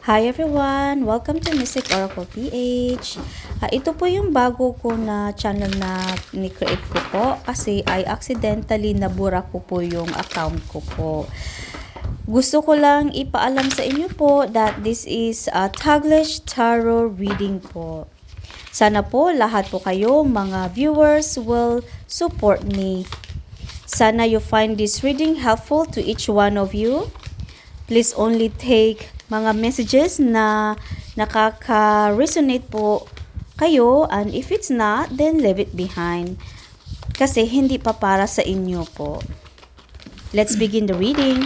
Hi everyone! Welcome to Mystic Oracle PH. Ito po yung bago ko na channel na ni-create ko po kasi ay accidentally nabura ko po yung account ko po. Gusto ko lang ipaalam sa inyo po that this is a Taglish Tarot reading po. Sana po lahat po kayo mga viewers will support me. Sana you find this reading helpful to each one of you. Please only take mga messages na nakaka-resonate po kayo, and if it's not, then leave it behind. Kasi hindi pa para sa inyo po. Let's begin the reading.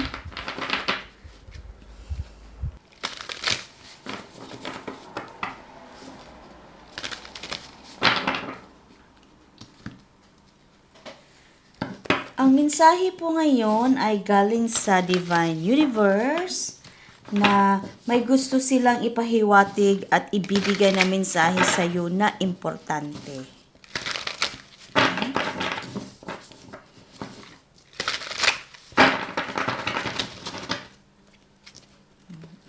Ang mensahe po ngayon ay galing sa Divine Universe na may gusto silang ipahiwatig at ibibigay na mensahe sa iyo na importante.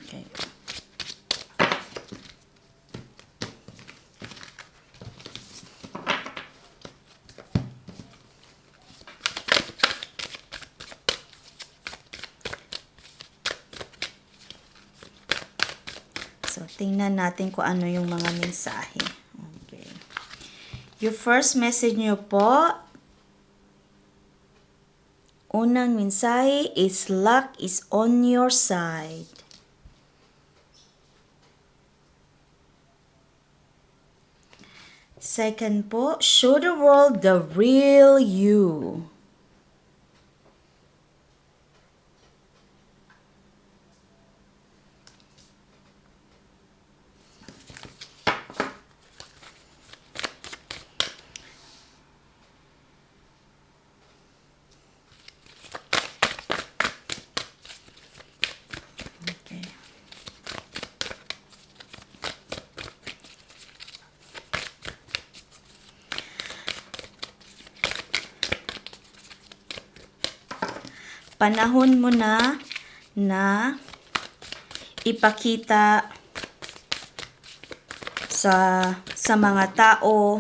Okay. So, tingnan natin kung ano yung mga mensahe. Okay. Your first message nyo po, unang mensahe is luck is on your side. Second po, show the world the real you. Okay. Panahon mo na ipakita sa mga tao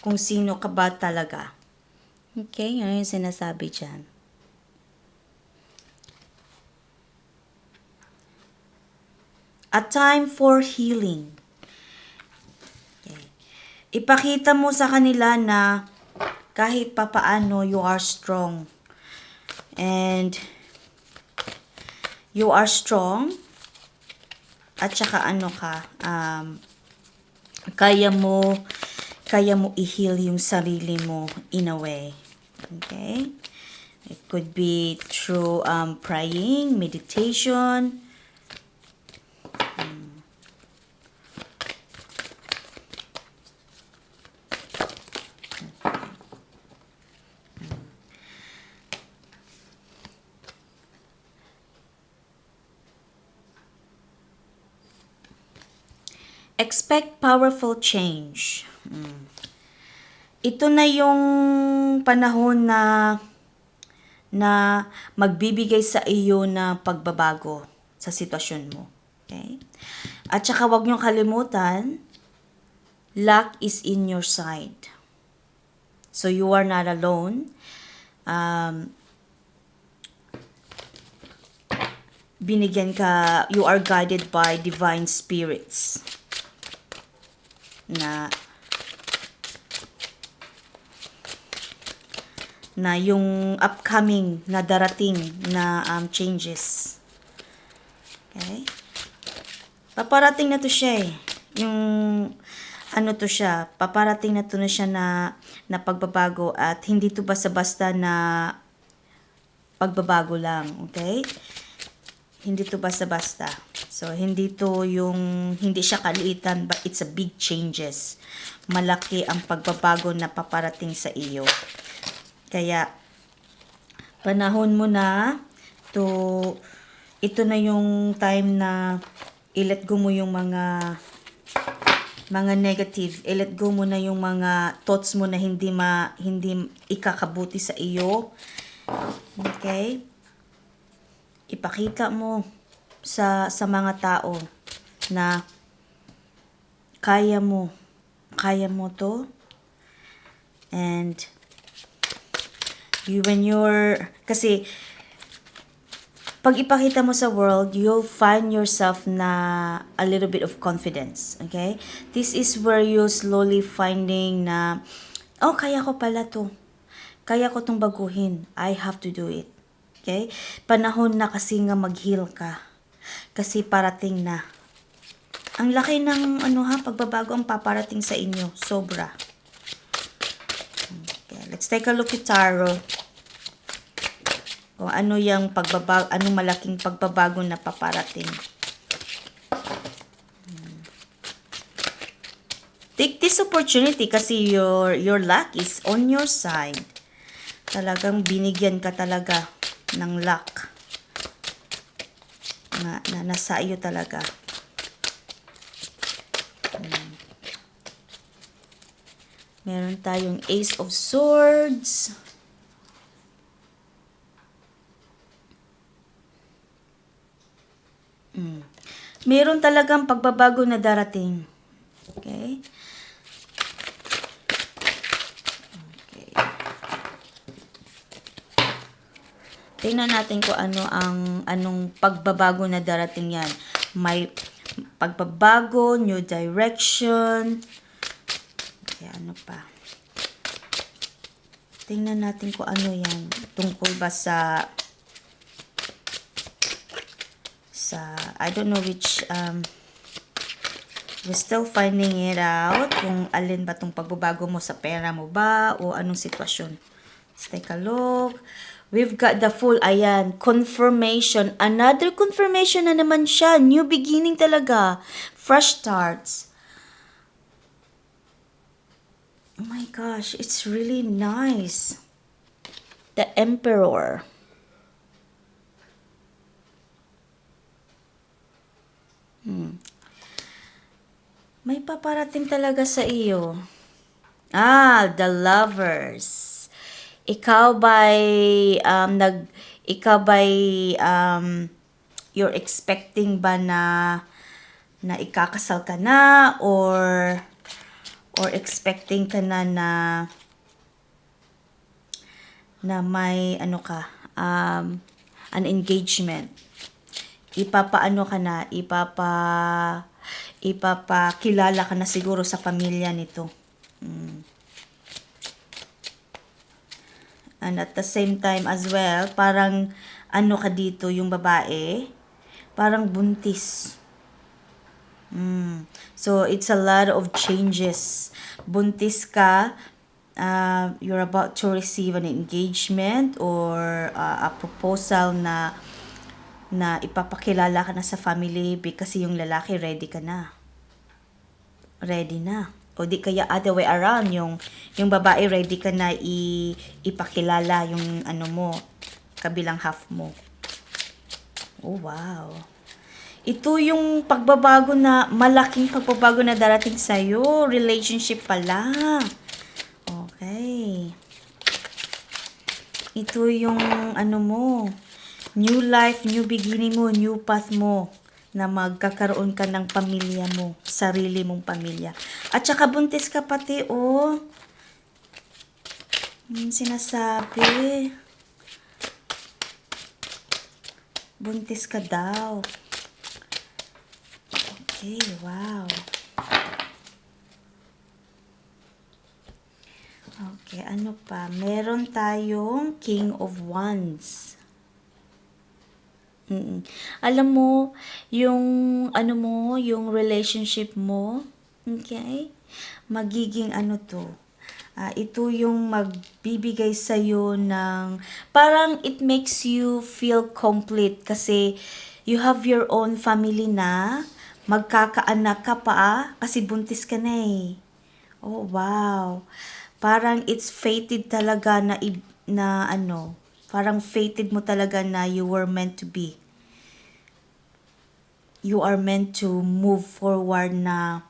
kung sino ka ba talaga. Okay, yun yung sinasabi dyan. A time for healing. Okay. Ipakita mo sa kanila na kahit papaano you are strong. And you are strong. At saka kaya mo i-heal yung sarili mo in a way. Okay? It could be through praying, meditation. Expect powerful change. Ito na yung panahon na magbibigay sa iyo na pagbabago sa sitwasyon mo. Okay? At saka wag niyong kalimutan, luck is in your side. So you are not alone. You are guided by divine spirits. Na yung upcoming na darating na changes. Okay? Paparating na to siya eh. Yung to siya, paparating na to na siya na pagbabago at hindi to basta-basta na pagbabago lang. Okay? Hindi to basta-basta. So, hindi siya kaliitan, but it's a big changes. Malaki ang pagbabago na paparating sa iyo. Kaya, panahon mo na ito na yung time na i-let go mo yung mga negative. I-let go mo na yung mga thoughts mo na hindi ikakabuti sa iyo. Okay? Ipakita mo sa mga tao na kaya mo to, and kasi pag ipakita mo sa world, you'll find yourself na a little bit of confidence, okay? This is where you slowly finding na, oh, kaya ko pala to. Kaya ko tong baguhin. I have to do it. Okay? Panahon na kasi nga mag-heal ka. Kasi parating na. Ang laki ng pagbabago ang paparating sa inyo. Sobra. Okay, let's take a look at tarot. Kung ano yung pagbabago, anong malaking pagbabago na paparating. Take this opportunity kasi your luck is on your side. Talagang binigyan ka talaga ng luck. Na nasa iyo talaga. Meron tayong Ace of Swords. Meron talagang pagbabago na darating. Okay? Okay. Tingnan natin kung anong pagbabago na darating yan. May pagbabago, new direction. Okay, ano pa? Tingnan natin kung ano yan. Tungkol ba sa I don't know which we're still finding it out kung alin ba tong pagbabago mo, sa pera mo ba o anong sitwasyon. Let's take a look. We've got the full, ayan, confirmation. Another confirmation na naman siya. New beginning talaga. Fresh starts. Oh my gosh, it's really nice. The Emperor. May paparating talaga sa iyo. The Lovers. Ikaw ba'y you're expecting ba na ikakasal ka na, or expecting ka na may an engagement. Ipapakilala ka na siguro sa pamilya nito. And at the same time as well, parang ka dito, yung babae, parang buntis. So, it's a lot of changes. Buntis ka, you're about to receive an engagement or a proposal na ipapakilala ka na sa family kasi yung lalaki ready ka na. Ready na. O di kaya other way around, yung babae ready ka na ipakilala yung mo, kabilang half mo. Oh, wow. Ito yung pagbabago na, malaking pagbabago na darating sa'yo. Relationship pa lang. Okay. Ito yung mo, new life, new beginning mo, new path mo, na magkakaroon ka ng pamilya mo, sarili mong pamilya. At saka buntis ka pati, oh. Sinasabi. Buntis ka daw. Okay, wow. Okay, ano pa? Meron tayong King of Wands. Alam mo, yung yung relationship mo, okay? Magiging ito yung magbibigay sa'yo ng, parang it makes you feel complete kasi you have your own family na, magkakaanak ka pa kasi buntis ka na eh. Oh, wow. Parang it's fated talaga parang fated mo talaga na you were meant to be. You are meant to move forward na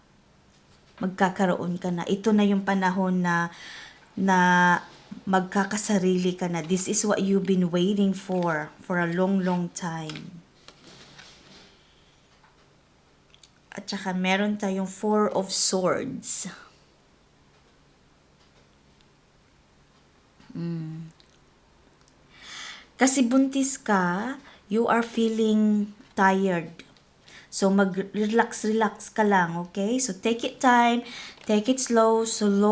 magkakaroon ka na. Ito na yung panahon na magkakasarili ka na. This is what you've been waiting for a long, long time. At saka meron tayong Four of Swords. Kasi buntis ka, you are feeling tired. So, mag-relax-relax ka lang, okay? So, take it time, take it slow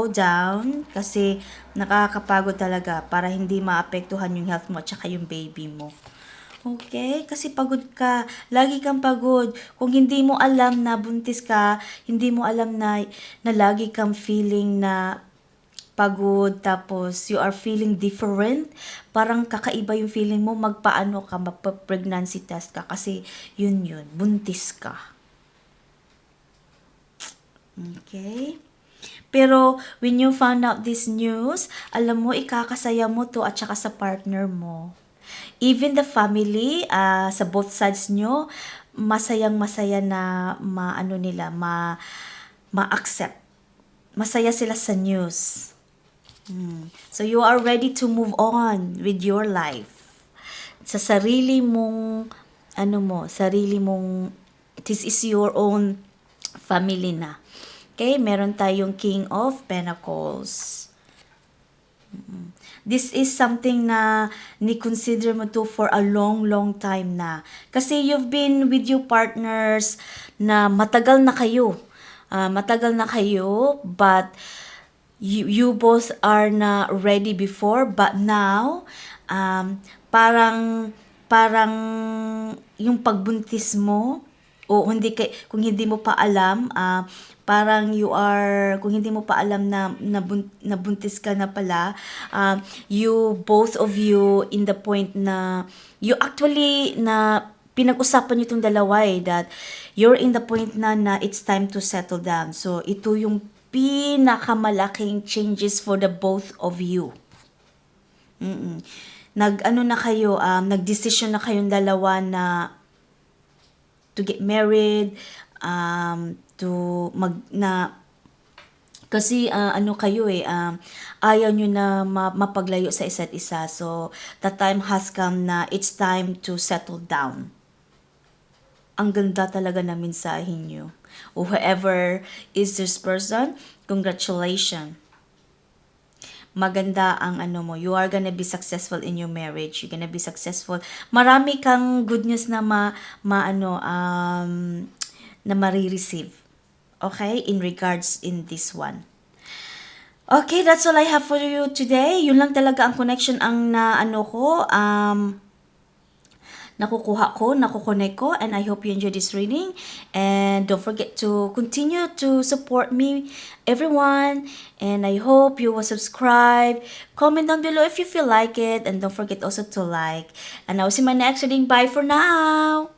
down, kasi nakakapagod talaga para hindi maapektuhan yung health mo at saka yung baby mo. Okay? Kasi pagod ka. Lagi kang pagod. Kung hindi mo alam na buntis ka, hindi mo alam na lagi kang feeling na pagod, tapos you are feeling different, parang kakaiba yung feeling mo, magpaano ka, magpa-pregnancy test ka, kasi yun, buntis ka. Okay? Pero, when you found out this news, alam mo, ikakasaya mo to at saka sa partner mo. Even the family, sa both sides nyo, masayang-masaya na ma-accept. Masaya sila sa news. So, you are ready to move on with your life. Sa sarili mong, this is your own family na. Okay, meron tayong King of Pentacles. This is something na ni-consider mo to for a long time na. Kasi you've been with your partners na matagal na kayo. But you both are na ready before, but now, parang yung pagbuntis mo, o kung hindi mo pa alam, parang kung hindi mo pa alam na nabuntis ka na pala, both of you in the point na, you actually, na pinag-usapan nyo itong dalawa that you're in the point na it's time to settle down. So, ito yung pinakamalaking changes for the both of you. Nag-decision na kayong dalawa na to get married, kasi ayaw nyo na mapaglayo sa isa't isa. So, the time has come na it's time to settle down. Ang ganda talaga na mensahe nyo. Whoever is this person, congratulations. Maganda ang you are gonna be successful in your marriage. You're gonna be successful. Marami kang good news na na marireceive. Okay? In regards in this one. Okay, that's all I have for you today. Yun lang talaga ang connection ang nakukuha ko, and I hope you enjoy this reading, and don't forget to continue to support me, everyone, and I hope you will subscribe, comment down below if you feel like it, and don't forget also to like, and I will see my next reading. Bye for now.